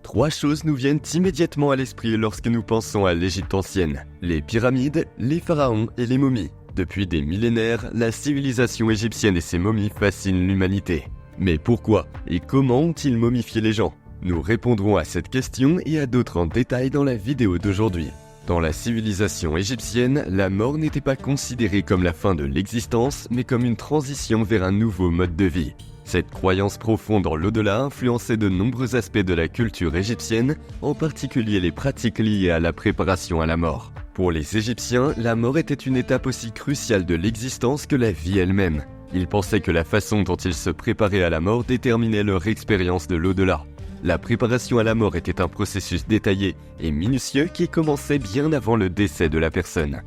Trois choses nous viennent immédiatement à l'esprit lorsque nous pensons à l'Égypte ancienne. Les pyramides, les pharaons et les momies. Depuis des millénaires, la civilisation égyptienne et ses momies fascinent l'humanité. Mais pourquoi et comment ont-ils momifié les gens? Nous répondrons à cette question et à d'autres en détail dans la vidéo d'aujourd'hui. Dans la civilisation égyptienne, la mort n'était pas considérée comme la fin de l'existence, mais comme une transition vers un nouveau mode de vie. Cette croyance profonde en l'au-delà influençait de nombreux aspects de la culture égyptienne, en particulier les pratiques liées à la préparation à la mort. Pour les Égyptiens, la mort était une étape aussi cruciale de l'existence que la vie elle-même. Ils pensaient que la façon dont ils se préparaient à la mort déterminait leur expérience de l'au-delà. La préparation à la mort était un processus détaillé et minutieux qui commençait bien avant le décès de la personne.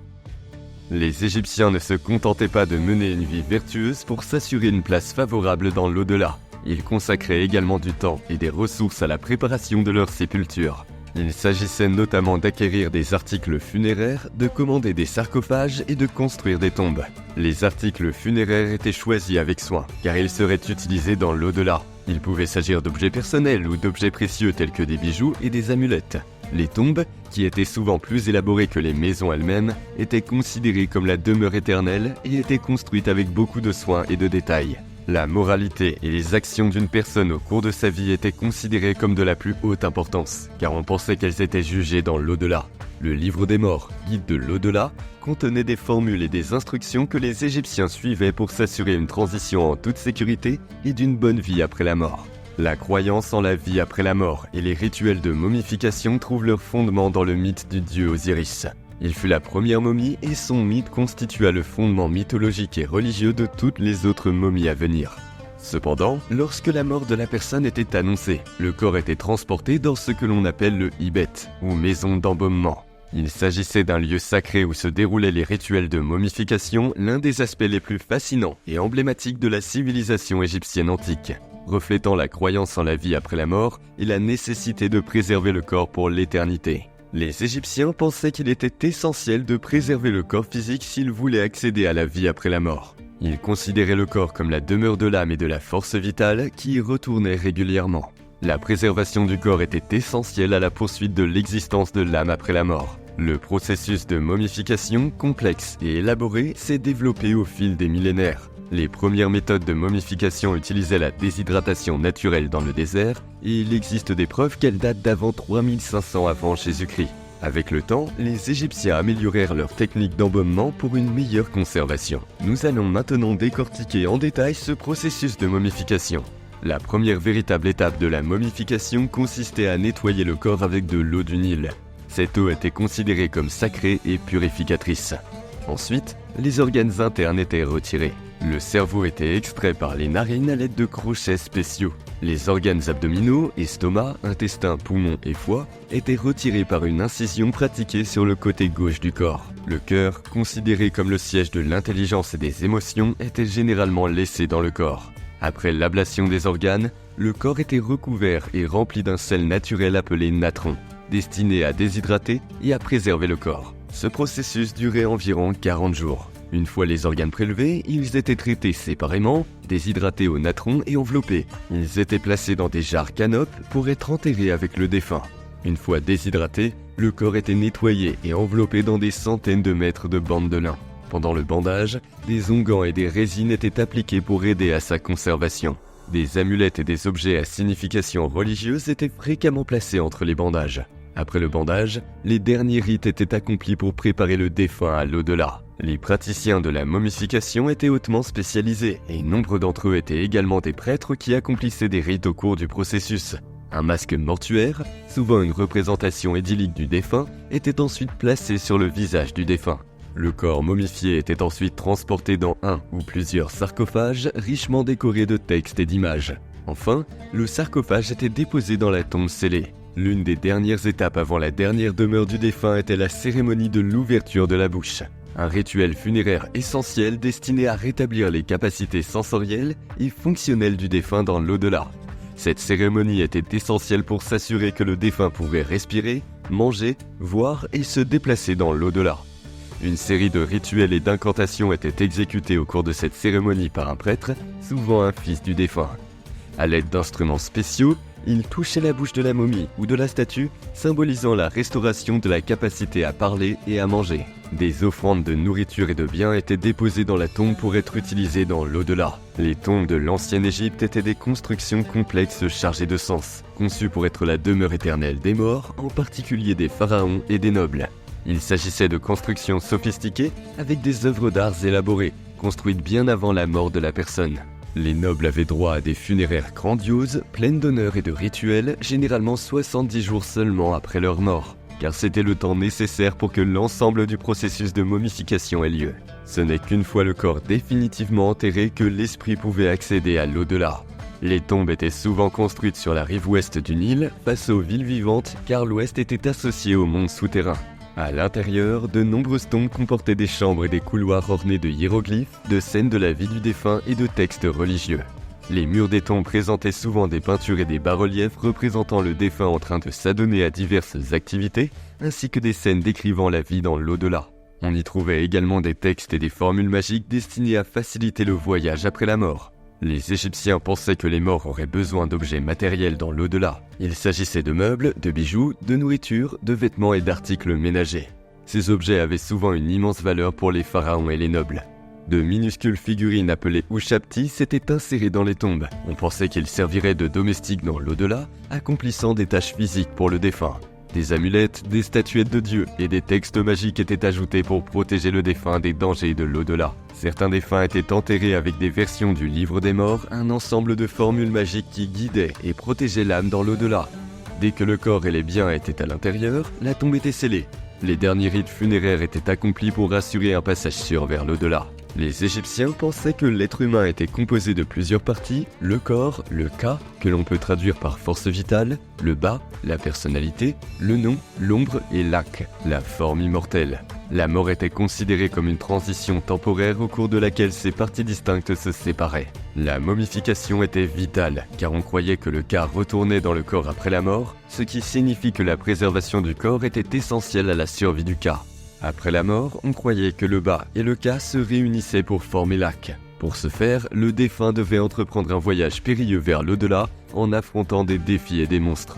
Les Égyptiens ne se contentaient pas de mener une vie vertueuse pour s'assurer une place favorable dans l'au-delà. Ils consacraient également du temps et des ressources à la préparation de leur sépulture. Il s'agissait notamment d'acquérir des articles funéraires, de commander des sarcophages et de construire des tombes. Les articles funéraires étaient choisis avec soin, car ils seraient utilisés dans l'au-delà. Il pouvait s'agir d'objets personnels ou d'objets précieux tels que des bijoux et des amulettes. Les tombes, qui étaient souvent plus élaborées que les maisons elles-mêmes, étaient considérées comme la demeure éternelle et étaient construites avec beaucoup de soin et de détails. La moralité et les actions d'une personne au cours de sa vie étaient considérées comme de la plus haute importance, car on pensait qu'elles étaient jugées dans l'au-delà. Le livre des morts, guide de l'au-delà, contenait des formules et des instructions que les Égyptiens suivaient pour s'assurer une transition en toute sécurité et d'une bonne vie après la mort. La croyance en la vie après la mort et les rituels de momification trouvent leur fondement dans le mythe du dieu Osiris. Il fut la première momie et son mythe constitua le fondement mythologique et religieux de toutes les autres momies à venir. Cependant, lorsque la mort de la personne était annoncée, le corps était transporté dans ce que l'on appelle le hibet, ou maison d'embaumement. Il s'agissait d'un lieu sacré où se déroulaient les rituels de momification, l'un des aspects les plus fascinants et emblématiques de la civilisation égyptienne antique, reflétant la croyance en la vie après la mort et la nécessité de préserver le corps pour l'éternité. Les Égyptiens pensaient qu'il était essentiel de préserver le corps physique s'ils voulaient accéder à la vie après la mort. Ils considéraient le corps comme la demeure de l'âme et de la force vitale qui y retournait régulièrement. La préservation du corps était essentielle à la poursuite de l'existence de l'âme après la mort. Le processus de momification, complexe et élaboré, s'est développé au fil des millénaires. Les premières méthodes de momification utilisaient la déshydratation naturelle dans le désert et il existe des preuves qu'elle date d'avant 3500 avant Jésus-Christ. Avec le temps, les Égyptiens améliorèrent leur technique d'embaumement pour une meilleure conservation. Nous allons maintenant décortiquer en détail ce processus de momification. La première véritable étape de la momification consistait à nettoyer le corps avec de l'eau du Nil. Cette eau était considérée comme sacrée et purificatrice. Ensuite, les organes internes étaient retirés. Le cerveau était extrait par les narines à l'aide de crochets spéciaux. Les organes abdominaux, estomac, intestin, poumons et foie étaient retirés par une incision pratiquée sur le côté gauche du corps. Le cœur, considéré comme le siège de l'intelligence et des émotions, était généralement laissé dans le corps. Après l'ablation des organes, le corps était recouvert et rempli d'un sel naturel appelé natron, destiné à déshydrater et à préserver le corps. Ce processus durait environ 40 jours. Une fois les organes prélevés, ils étaient traités séparément, déshydratés au natron et enveloppés. Ils étaient placés dans des jarres canopes pour être enterrés avec le défunt. Une fois déshydraté, le corps était nettoyé et enveloppé dans des centaines de mètres de bandes de lin. Pendant le bandage, des onguents et des résines étaient appliqués pour aider à sa conservation. Des amulettes et des objets à signification religieuse étaient fréquemment placés entre les bandages. Après le bandage, les derniers rites étaient accomplis pour préparer le défunt à l'au-delà. Les praticiens de la momification étaient hautement spécialisés et nombre d'entre eux étaient également des prêtres qui accomplissaient des rites au cours du processus. Un masque mortuaire, souvent une représentation idyllique du défunt, était ensuite placé sur le visage du défunt. Le corps momifié était ensuite transporté dans un ou plusieurs sarcophages richement décorés de textes et d'images. Enfin, le sarcophage était déposé dans la tombe scellée. L'une des dernières étapes avant la dernière demeure du défunt était la cérémonie de l'ouverture de la bouche. Un rituel funéraire essentiel destiné à rétablir les capacités sensorielles et fonctionnelles du défunt dans l'au-delà. Cette cérémonie était essentielle pour s'assurer que le défunt pouvait respirer, manger, voir et se déplacer dans l'au-delà. Une série de rituels et d'incantations étaient exécutés au cours de cette cérémonie par un prêtre, souvent un fils du défunt. À l'aide d'instruments spéciaux, Il touchait la bouche de la momie ou de la statue, symbolisant la restauration de la capacité à parler et à manger. Des offrandes de nourriture et de biens étaient déposées dans la tombe pour être utilisées dans l'au-delà. Les tombes de l'ancienne Égypte étaient des constructions complexes chargées de sens, conçues pour être la demeure éternelle des morts, en particulier des pharaons et des nobles. Il s'agissait de constructions sophistiquées avec des œuvres d'art élaborées, construites bien avant la mort de la personne. Les nobles avaient droit à des funéraires grandioses, pleines d'honneur et de rituels, généralement 70 jours seulement après leur mort, car c'était le temps nécessaire pour que l'ensemble du processus de momification ait lieu. Ce n'est qu'une fois le corps définitivement enterré que l'esprit pouvait accéder à l'au-delà. Les tombes étaient souvent construites sur la rive ouest du Nil, face aux villes vivantes, car l'ouest était associé au monde souterrain. À l'intérieur, de nombreuses tombes comportaient des chambres et des couloirs ornés de hiéroglyphes, de scènes de la vie du défunt et de textes religieux. Les murs des tombes présentaient souvent des peintures et des bas-reliefs représentant le défunt en train de s'adonner à diverses activités, ainsi que des scènes décrivant la vie dans l'au-delà. On y trouvait également des textes et des formules magiques destinées à faciliter le voyage après la mort. Les Égyptiens pensaient que les morts auraient besoin d'objets matériels dans l'au-delà. Il s'agissait de meubles, de bijoux, de nourriture, de vêtements et d'articles ménagers. Ces objets avaient souvent une immense valeur pour les pharaons et les nobles. De minuscules figurines appelées Ushabti s'étaient insérées dans les tombes. On pensait qu'ils serviraient de domestiques dans l'au-delà, accomplissant des tâches physiques pour le défunt. Des amulettes, des statuettes de dieux et des textes magiques étaient ajoutés pour protéger le défunt des dangers de l'au-delà. Certains défunts étaient enterrés avec des versions du livre des morts, un ensemble de formules magiques qui guidaient et protégeaient l'âme dans l'au-delà. Dès que le corps et les biens étaient à l'intérieur, la tombe était scellée. Les derniers rites funéraires étaient accomplis pour assurer un passage sûr vers l'au-delà. Les Égyptiens pensaient que l'être humain était composé de plusieurs parties, le corps, le Ka, que l'on peut traduire par force vitale, le Ba, la personnalité, le nom, l'ombre et l'Ak, la forme immortelle. La mort était considérée comme une transition temporaire au cours de laquelle ces parties distinctes se séparaient. La momification était vitale, car on croyait que le Ka retournait dans le corps après la mort, ce qui signifie que la préservation du corps était essentielle à la survie du Ka. Après la mort, on croyait que le Ba et le Ka se réunissaient pour former l'Ak. Pour ce faire, le défunt devait entreprendre un voyage périlleux vers l'au-delà en affrontant des défis et des monstres.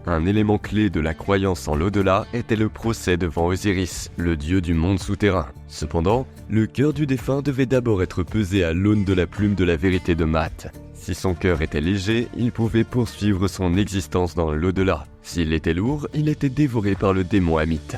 Un élément clé de la croyance en l'au-delà était le procès devant Osiris, le dieu du monde souterrain. Cependant, le cœur du défunt devait d'abord être pesé à l'aune de la plume de la vérité de Maat. Si son cœur était léger, il pouvait poursuivre son existence dans l'au-delà. S'il était lourd, il était dévoré par le démon Amit.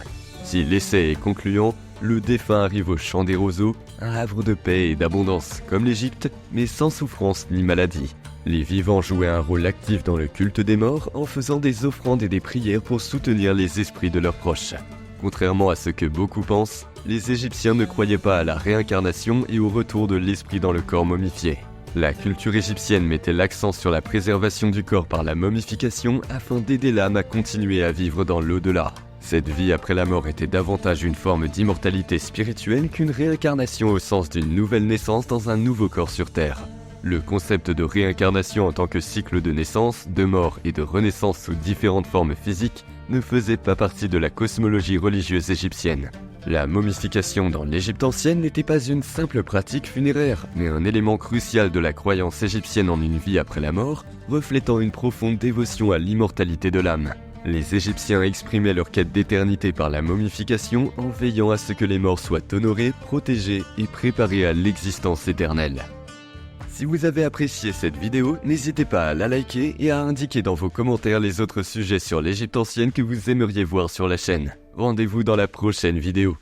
Si l'essai est concluant, le défunt arrive au champ des roseaux, un havre de paix et d'abondance, comme l'Égypte, mais sans souffrance ni maladie. Les vivants jouaient un rôle actif dans le culte des morts en faisant des offrandes et des prières pour soutenir les esprits de leurs proches. Contrairement à ce que beaucoup pensent, les Égyptiens ne croyaient pas à la réincarnation et au retour de l'esprit dans le corps momifié. La culture égyptienne mettait l'accent sur la préservation du corps par la momification afin d'aider l'âme à continuer à vivre dans l'au-delà. Cette vie après la mort était davantage une forme d'immortalité spirituelle qu'une réincarnation au sens d'une nouvelle naissance dans un nouveau corps sur Terre. Le concept de réincarnation en tant que cycle de naissance, de mort et de renaissance sous différentes formes physiques ne faisait pas partie de la cosmologie religieuse égyptienne. La momification dans l'Égypte ancienne n'était pas une simple pratique funéraire, mais un élément crucial de la croyance égyptienne en une vie après la mort, reflétant une profonde dévotion à l'immortalité de l'âme. Les Égyptiens exprimaient leur quête d'éternité par la momification en veillant à ce que les morts soient honorés, protégés et préparés à l'existence éternelle. Si vous avez apprécié cette vidéo, n'hésitez pas à la liker et à indiquer dans vos commentaires les autres sujets sur l'Égypte ancienne que vous aimeriez voir sur la chaîne. Rendez-vous dans la prochaine vidéo.